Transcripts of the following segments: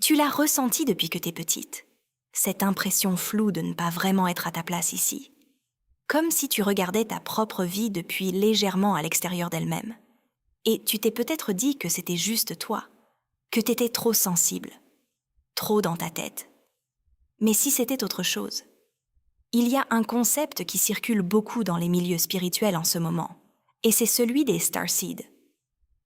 Tu l'as ressenti depuis que t'es petite. Cette impression floue de ne pas vraiment être à ta place ici. Comme si tu regardais ta propre vie depuis légèrement à l'extérieur d'elle-même. Et tu t'es peut-être dit que c'était juste toi, que t'étais trop sensible, trop dans ta tête. Mais si c'était autre chose? Il y a un concept qui circule beaucoup dans les milieux spirituels en ce moment, et c'est celui des starseeds.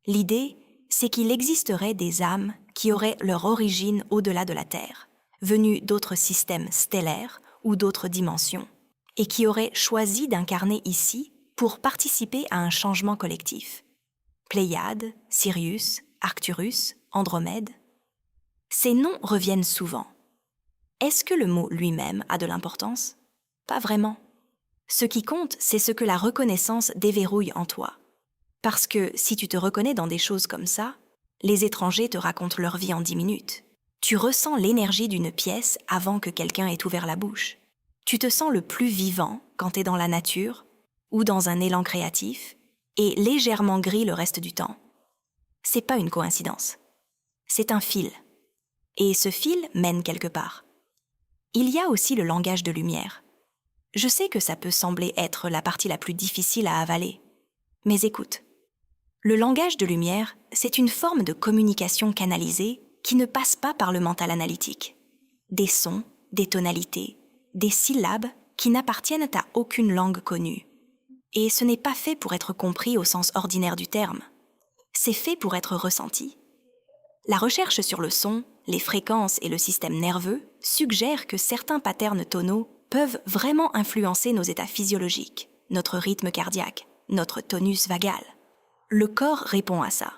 L'idée, c'est qu'il existerait des âmes qui auraient leur origine au-delà de la Terre, venues d'autres systèmes stellaires ou d'autres dimensions, et qui auraient choisi d'incarner ici pour participer à un changement collectif. Pléiades, Sirius, Arcturus, Andromède. Ces noms reviennent souvent. Est-ce que le mot lui-même a de l'importance? Pas vraiment. Ce qui compte, c'est ce que la reconnaissance déverrouille en toi. Parce que si tu te reconnais dans des choses comme ça, les étrangers te racontent leur vie en 10 minutes. Tu ressens l'énergie d'une pièce avant que quelqu'un ait ouvert la bouche. Tu te sens le plus vivant quand t'es dans la nature ou dans un élan créatif et légèrement gris le reste du temps. C'est pas une coïncidence. C'est un fil. Et ce fil mène quelque part. Il y a aussi le langage de lumière. Je sais que ça peut sembler être la partie la plus difficile à avaler. Mais écoute, le langage de lumière, c'est une forme de communication canalisée qui ne passe pas par le mental analytique. Des sons, des tonalités, des syllabes qui n'appartiennent à aucune langue connue. Et ce n'est pas fait pour être compris au sens ordinaire du terme. C'est fait pour être ressenti. La recherche sur le son, les fréquences et le système nerveux suggère que certains patterns tonaux peuvent vraiment influencer nos états physiologiques, notre rythme cardiaque, notre tonus vagal. Le corps répond à ça.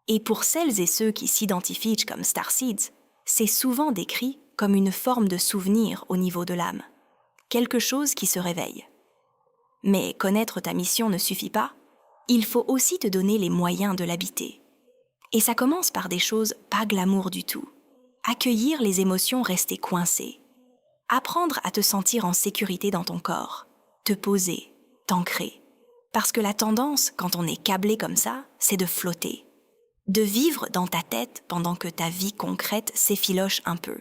Et pour celles et ceux qui s'identifient comme starseeds, c'est souvent décrit comme une forme de souvenir au niveau de l'âme. Quelque chose qui se réveille. Mais connaître ta mission ne suffit pas. Il faut aussi te donner les moyens de l'habiter. Et ça commence par des choses pas glamour du tout. Accueillir les émotions restées coincées. Apprendre à te sentir en sécurité dans ton corps. Te poser, t'ancrer. Parce que la tendance, quand on est câblé comme ça, c'est de flotter. De vivre dans ta tête pendant que ta vie concrète s'effiloche un peu.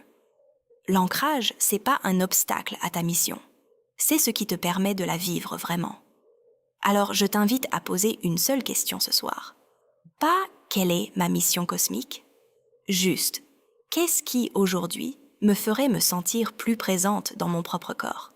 L'ancrage, c'est pas un obstacle à ta mission. C'est ce qui te permet de la vivre vraiment. Alors je t'invite à poser une seule question ce soir. Pas quelle est ma mission cosmique? Juste, qu'est-ce qui aujourd'hui me ferait me sentir plus présente dans mon propre corps?